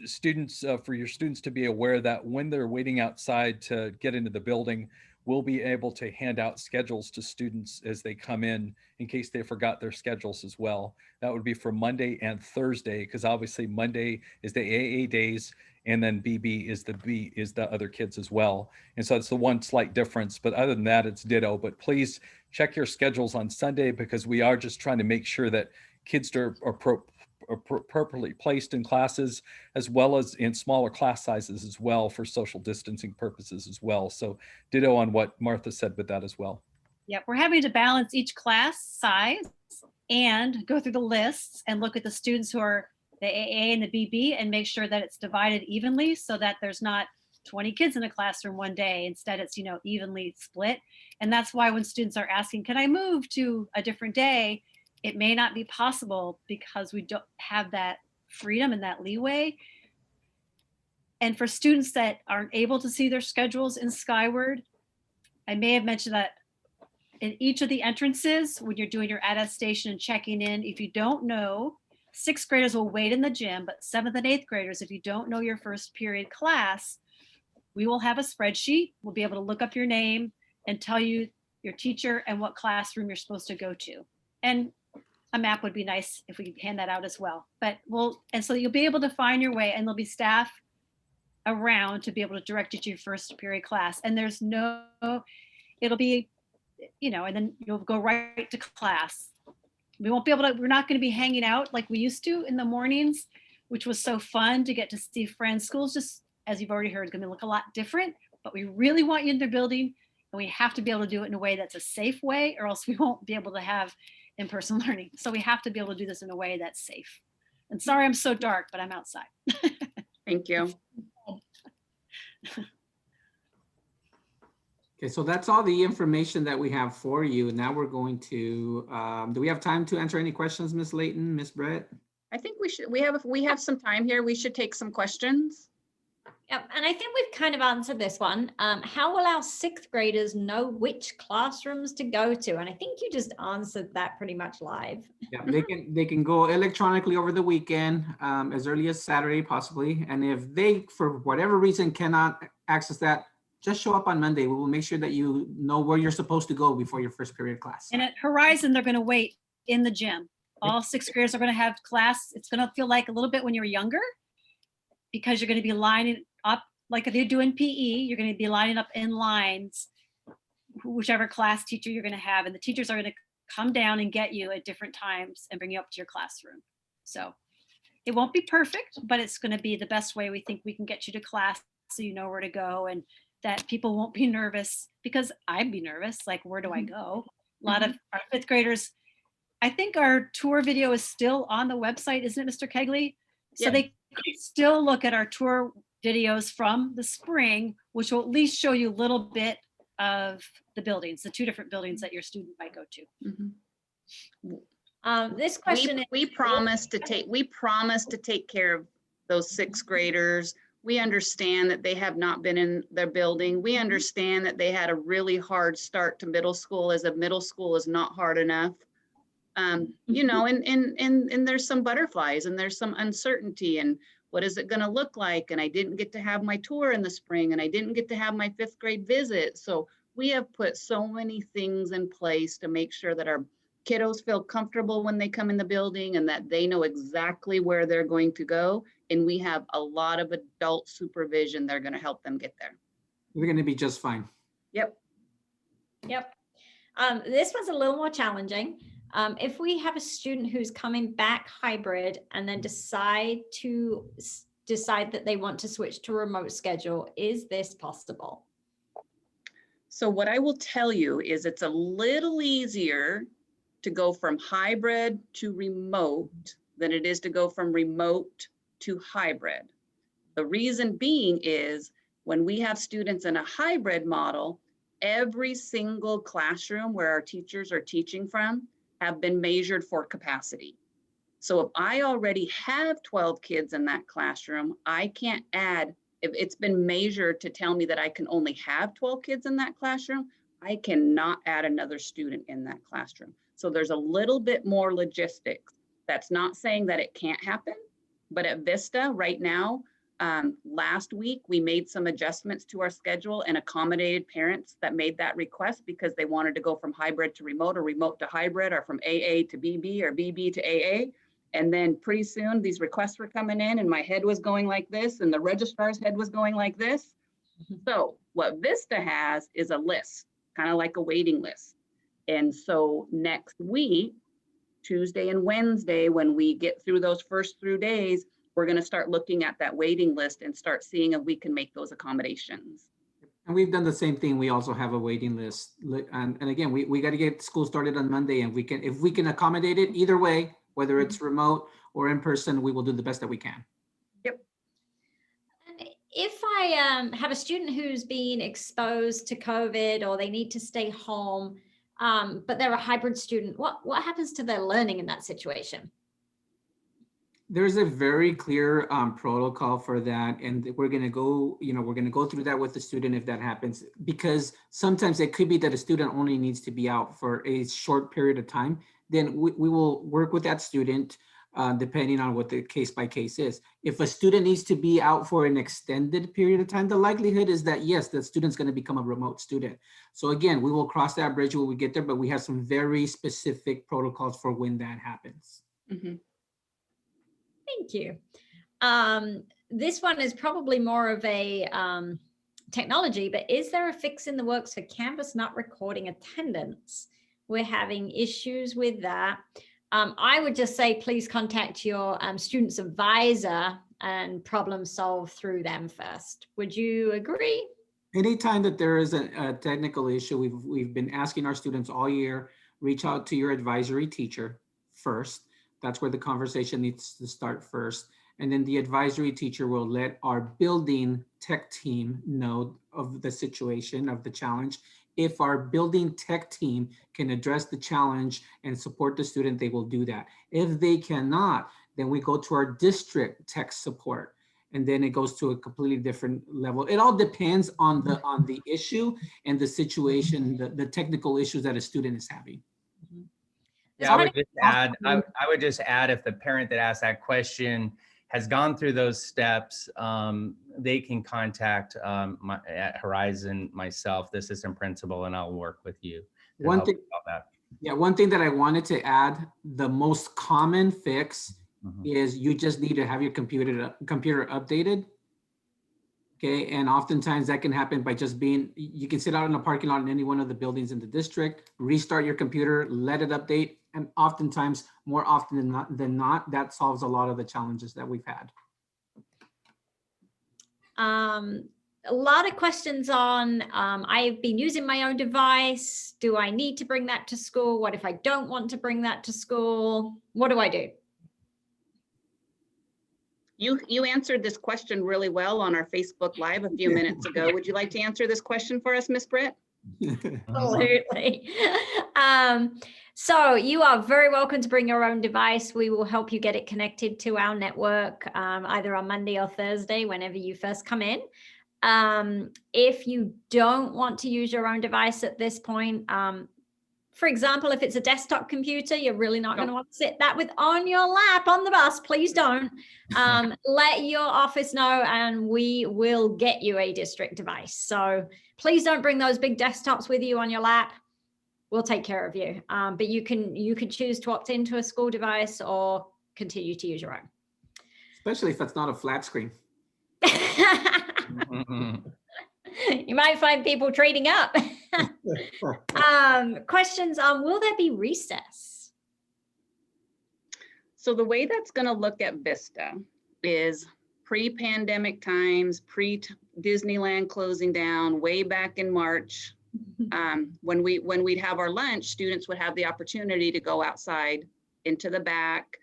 students, for your students to be aware that when they're waiting outside to get into the building, we'll be able to hand out schedules to students as they come in case they forgot their schedules as well. That would be for Monday and Thursday, because obviously Monday is the AA days, and then BB is the other kids as well. And so it's the one slight difference, but other than that, it's ditto. But please check your schedules on Sunday, because we are just trying to make sure that kids are appropriately placed in classes, as well as in smaller class sizes as well, for social distancing purposes as well. So ditto on what Martha said with that as well. Yeah, we're having to balance each class size and go through the lists and look at the students who are the AA and the BB and make sure that it's divided evenly, so that there's not 20 kids in a classroom one day. Instead, it's, evenly split. And that's why when students are asking, can I move to a different day? It may not be possible because we don't have that freedom and that leeway. And for students that aren't able to see their schedules in Skyward, I may have mentioned that in each of the entrances, when you're doing your attestation and checking in, if you don't know, 6th graders will wait in the gym, but 7th and 8th graders, if you don't know your first period class, we will have a spreadsheet. We'll be able to look up your name and tell you your teacher and what classroom you're supposed to go to. And a map would be nice if we could hand that out as well. But and so you'll be able to find your way, and there'll be staff around to be able to direct you to your first period class. And there's it'll be, and then you'll go right to class. We're not going to be hanging out like we used to in the mornings, which was so fun to get to see friends. School's just, as you've already heard, going to look a lot different, but we really want you in the building, and we have to be able to do it in a way that's a safe way, or else we won't be able to have in-person learning. So we have to be able to do this in a way that's safe. And sorry, I'm so dark, but I'm outside. Thank you. Okay, so that's all the information that we have for you. Now we're going to, do we have time to answer any questions, Ms. Layton, Ms. Brett? I think we have some time here. We should take some questions. Yep, and I think we've kind of answered this one. How will our 6th graders know which classrooms to go to? And I think you just answered that pretty much live. Yeah, they can go electronically over the weekend, as early as Saturday possibly. And if they, for whatever reason, cannot access that, just show up on Monday. We will make sure that you know where you're supposed to go before your first period class. And at Horizon, they're going to wait in the gym. All 6th graders are going to have class. It's going to feel like a little bit when you're younger, because you're going to be lining up like if you're doing PE, you're going to be lining up in lines, whichever class teacher you're going to have, and the teachers are going to come down and get you at different times and bring you up to your classroom. So it won't be perfect, but it's going to be the best way we think we can get you to class so you know where to go, and that people won't be nervous, because I'd be nervous. Like, where do I go? A lot of our fifth graders, I think our tour video is still on the website, isn't it, Mr. Kegley? So Yeah. they could still look at our tour videos from the spring, which will at least show you a little bit of the buildings, the 2 different buildings that your student might go to. This question we promised to take care of those 6th graders. We understand that they have not been in their building. We understand that they had a really hard start to middle school, as a middle school is not hard enough. You know, and there's some butterflies and there's some uncertainty, and what is it going to look like? And I didn't get to have my tour in the spring, and I didn't get to have my 5th grade visit. So we have put so many things in place to make sure that our kiddos feel comfortable when they come in the building and that they know exactly where they're going to go. And we have a lot of adult supervision. They're going to help them get there. We're going to be just fine. Yep. This one's a little more challenging. If we have a student who's coming back hybrid and then decide that they want to switch to remote schedule, is this possible? So what I will tell you is it's a little easier to go from hybrid to remote than it is to go from remote to hybrid. The reason being is when we have students in a hybrid model, every single classroom where our teachers are teaching from have been measured for capacity. So if I already have 12 kids in that classroom, I can't add, if it's been measured to tell me that I can only have 12 kids in that classroom, I cannot add another student in that classroom. So there's a little bit more logistics. That's not saying that it can't happen, but at Vista right now, last week, we made some adjustments to our schedule and accommodated parents that made that request because they wanted to go from hybrid to remote, or remote to hybrid, or from AA to BB, or BB to AA. And then pretty soon these requests were coming in and my head was going like this and the registrar's head was going like this. So what Vista has is a list, kind of like a waiting list. And so next week, Tuesday and Wednesday, when we get through those first 3 days, we're going to start looking at that waiting list and start seeing if we can make those accommodations. And we've done the same thing. We also have a waiting list. And again, we got to get school started on Monday, and if we can accommodate it either way, whether it's remote or in person, we will do the best that we can. Yep. And if I have a student who's been exposed to COVID, or they need to stay home, but they're a hybrid student, what happens to their learning in that situation? There's a very clear protocol for that, and we're going to go through that with the student if that happens, because sometimes it could be that a student only needs to be out for a short period of time. Then we will work with that student depending on what the case by case is. If a student needs to be out for an extended period of time, the likelihood is that yes, the student's going to become a remote student. So again, we will cross that bridge when we get there, but we have some very specific protocols for when that happens. Mm-hmm. Thank you. This one is probably more of a technology, but is there a fix in the works for Canvas not recording attendance? We're having issues with that. I would just say, please contact your student's advisor and problem solve through them first. Would you agree? Anytime that there is a technical issue, we've been asking our students all year, reach out to your advisory teacher first. That's where the conversation needs to start first. And then the advisory teacher will let our building tech team know of the situation, of the challenge. If our building tech team can address the challenge and support the student, they will do that. If they cannot, then we go to our district tech support, and then it goes to a completely different level. It all depends on the issue and the situation, the technical issues that a student is having. Yeah, I would just add, if the parent that asked that question has gone through those steps, they can contact at Horizon, myself, the assistant principal, and I'll work with you. One thing that I wanted to add, the most common fix is you just need to have your computer updated. Okay, and oftentimes that can happen by just being, you can sit out in a parking lot in any one of the buildings in the district, restart your computer, let it update, and oftentimes, more often than not, that solves a lot of the challenges that we've had. A lot of questions on, I've been using my own device. Do I need to bring that to school? What if I don't want to bring that to school? What do I do? You answered this question really well on our Facebook Live a few minutes ago. Would you like to answer this question for us, Miss Britt? Absolutely. So you are very welcome to bring your own device. We will help you get it connected to our network, either on Monday or Thursday, whenever you first come in. If you don't want to use your own device at this point, for example, if it's a desktop computer, you're really not going to want to sit that with on your lap on the bus. Please don't. Let your office know and we will get you a district device. So please don't bring those big desktops with you on your lap. We'll take care of you. But you can choose to opt into a school device or continue to use your own. Especially if it's not a flat screen. You might find people trading up. Questions on, will there be recess? So the way that's going to look at Vista is pre-pandemic times, pre-Disneyland closing down way back in March. When we'd have our lunch, students would have the opportunity to go outside into the back,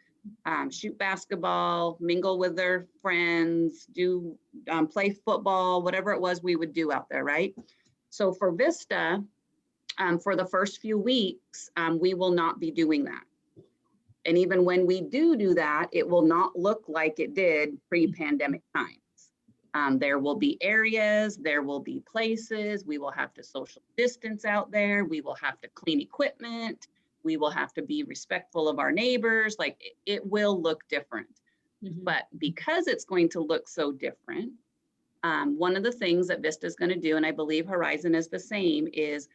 shoot basketball, mingle with their friends, do play football, whatever it was we would do out there, right? So for Vista, for the first few weeks, we will not be doing that. And even when we do that, it will not look like it did pre-pandemic times. There will be areas, there will be places, we will have to social distance out there, we will have to clean equipment, we will have to be respectful of our neighbors, like it will look different. Mm-hmm. But because it's going to look so different, one of the things that Vista is going to do, and I believe Horizon is the same, is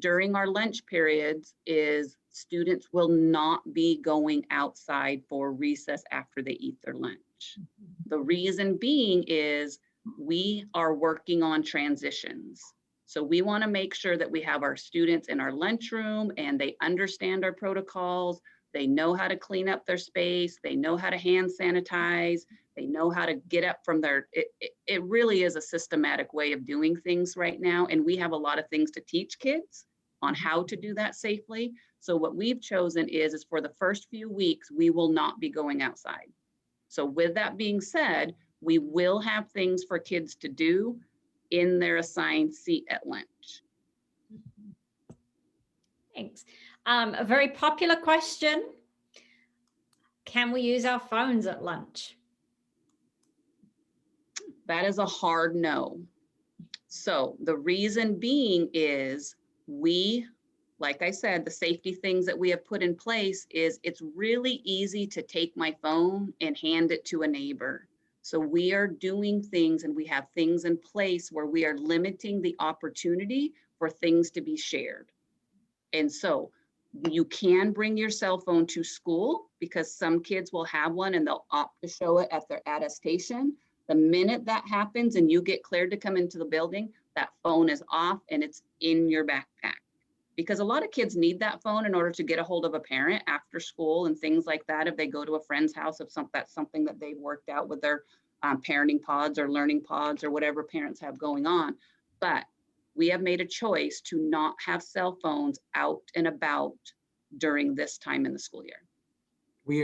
during our lunch periods is students will not be going outside for recess after they eat their lunch. Mm-hmm. The reason being is we are working on transitions. So we want to make sure that we have our students in our lunchroom and they understand our protocols. They know how to clean up their space. They know how to hand sanitize. They know how to get up from their, it really is a systematic way of doing things right now. And we have a lot of things to teach kids on how to do that safely. So what we've chosen is for the first few weeks, we will not be going outside. So with that being said, we will have things for kids to do in their assigned seat at lunch. Thanks. A very popular question. Can we use our phones at lunch? That is a hard no. So the reason being is like I said, the safety things that we have put in place is it's really easy to take my phone and hand it to a neighbor. So we are doing things and we have things in place where we are limiting the opportunity for things to be shared. And so you can bring your cell phone to school because some kids will have one and they'll opt to show it at their attestation. The minute that happens and you get cleared to come into the building, that phone is off and it's in your backpack. Because a lot of kids need that phone in order to get a hold of a parent after school and things like that. If they go to a friend's house, if that's something that they've worked out with their parenting pods or learning pods or whatever parents have going on. But we have made a choice to not have cell phones out and about during this time in the school year.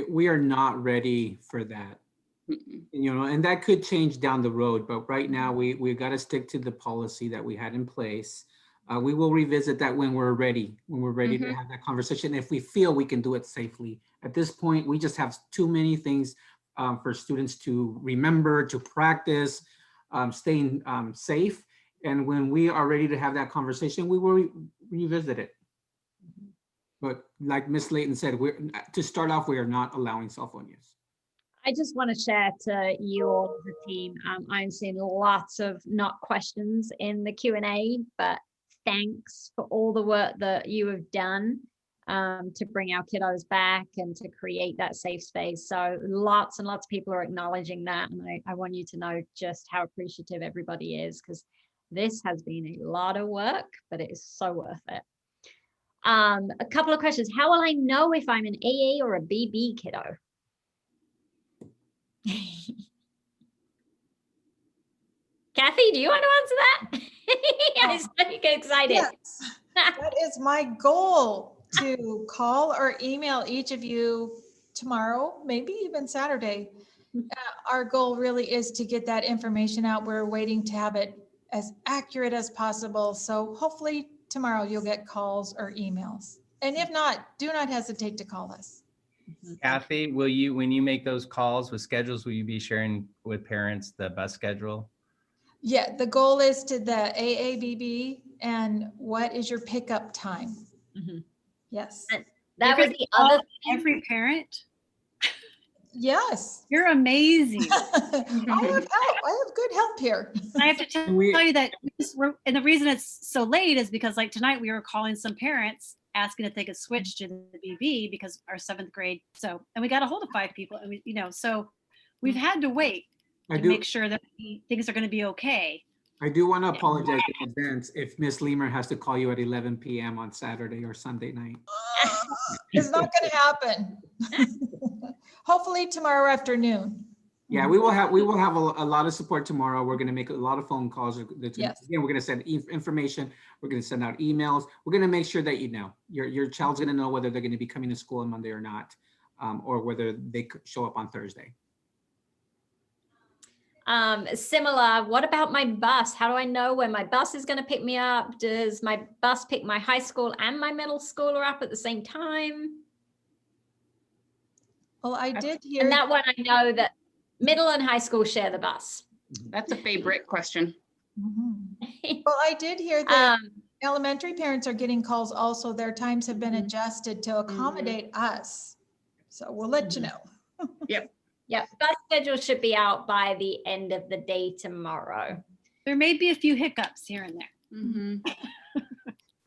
We are not ready for that. You know, and that could change down the road, but right now we've got to stick to the policy that we had in place. We will revisit that when we're ready to have that conversation, if we feel we can do it safely. At this point, we just have too many things for students to remember, to practice, staying safe. And when we are ready to have that conversation, we will revisit it. But like Ms. Layton said, to start off, we are not allowing cell phone use. I just want to share to you all as a team, I'm seeing lots of not questions in the Q&A, but thanks for all the work that you have done. to bring our kiddos back and to create that safe space. So lots and lots of people are acknowledging that. And I want you to know just how appreciative everybody is, because this has been a lot of work, but it is so worth it. A couple of questions. How will I know if I'm an AA or a BB kiddo? Kathy, do you want to answer that? I so get excited. Yes, that is my goal, to call or email each of you tomorrow, maybe even Saturday. Our goal really is to get that information out. We're waiting to have it as accurate as possible. So hopefully tomorrow you'll get calls or emails. And if not, do not hesitate to call us. Kathy, will you, when you make those calls with schedules, will you be sharing with parents the bus schedule? Yeah, the goal is to the AABB and what is your pickup time? Mhm. Yes. And that was You're the gonna other call every parent. Yes. You're amazing. I have help. I have good help here. I have to tell you that and the reason it's so late is because like tonight we were calling some parents asking if they could switch to the BB because our 7th grade. So, and we got a hold of 5 people and we, so we've had to wait to make sure that things are going to be okay. I do want to apologize in advance if Miss Lemer has to call you at 11 p.m. on Saturday or Sunday night. It's not going to happen. Hopefully tomorrow afternoon. Yeah, we will have a lot of support tomorrow. We're going to make a lot of phone calls. Yes. Again, we're going to send information. We're going to send out emails. We're going to make sure that your child's going to know whether they're going to be coming to school on Monday or not, or whether they could show up on Thursday. Similar, what about my bus? How do I know when my bus is going to pick me up? Does my bus pick my high school and my middle schooler up at the same time? Well, I did hear. And that one, I know that middle and high school share the bus. That's a favorite question. Well, I did hear that elementary parents are getting calls also. Their times have been adjusted to accommodate us. So we'll let you know. Yep. Yeah, bus schedule should be out by the end of the day tomorrow. There may be a few hiccups here and there.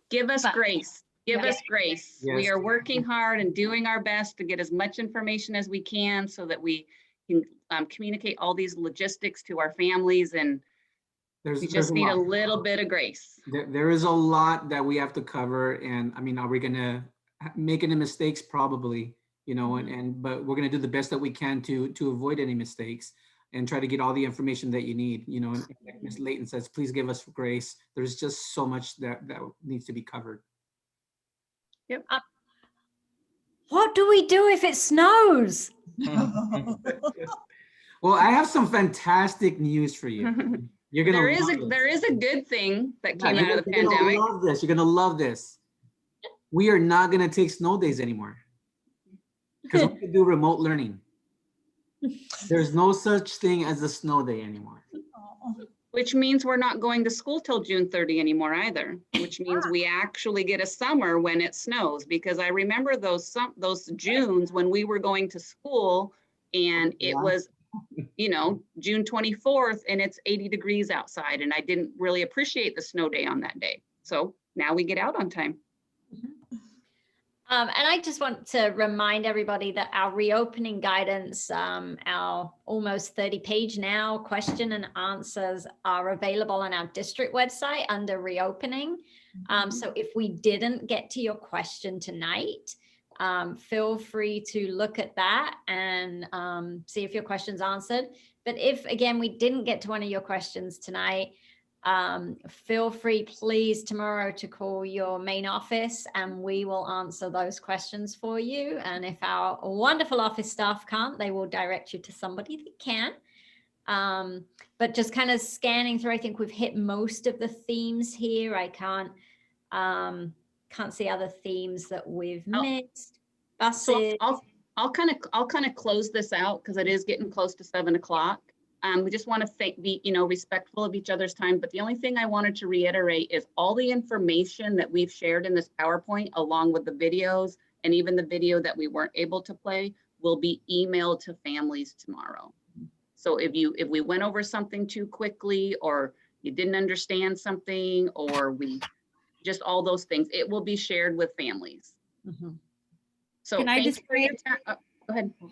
Give us grace. Give us grace. Yes. We are working hard and doing our best to get as much information as we can so that we can communicate all these logistics to our families, and we just need a little bit of grace. There is a lot that we have to cover, and I mean, are we going to make any mistakes? Probably, but we're going to do the best that we can to avoid any mistakes and try to get all the information that you need. And like Ms. Layton says, please give us grace. There's just so much that needs to be covered. Yep. What do we do if it snows? Well, I have some fantastic news for you. You're gonna. There is a good thing that came out of the pandemic. pandemic. You're gonna love this. We are not gonna take snow days anymore because we can do remote learning. There's no such thing as a snow day anymore. Which means we're not going to school till June 30 anymore either, which means we actually get a summer when it snows, because I remember those Junes when we were going to school and it was, June 24th and it's 80 degrees outside, and I didn't really appreciate the snow day on that day. So now we get out on time. And I just want to remind everybody that our reopening guidance, our almost 30-page now question and answers are available on our district website under reopening. So if we didn't get to your question tonight, feel free to look at that and see if your question's answered. But if, again, we didn't get to one of your questions tonight, feel free, please, tomorrow to call your main office and we will answer those questions for you. And if our wonderful office staff can't, they will direct you to somebody that can. But just kind of scanning through, I think we've hit most of the themes here. I can't see other themes that we've missed. Buses. So I'll kind of close this out because it is getting close to 7 o'clock. We just want to be, respectful of each other's time. But the only thing I wanted to reiterate is all the information that we've shared in this PowerPoint, along with the videos and even the video that we weren't able to play, will be emailed to families tomorrow. So if we went over something too quickly, or you didn't understand something, or just all those things, it will be shared with families. Mhm. So Can I thank just you for your time. Go ahead. Can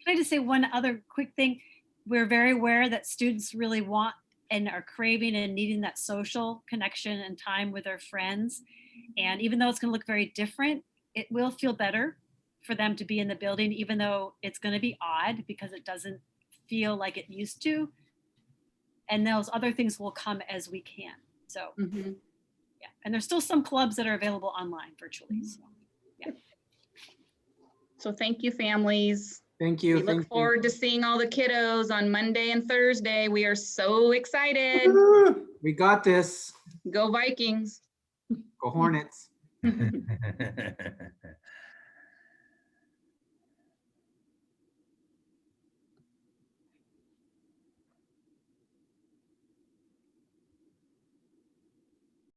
I just say one other quick thing? We're very aware that students really want and are craving and needing that social connection and time with their friends. And even though it's going to look very different, it will feel better for them to be in the building, even though it's going to be odd because it doesn't feel like it used to. And those other things will come as we can. So, Mhm. yeah. And there's still some clubs that are available online virtually. So. So thank you, families. Thank you. We look thank you. forward to seeing all the kiddos on Monday and Thursday. We are so excited. Woo! We got this. Go Vikings. Go Hornets.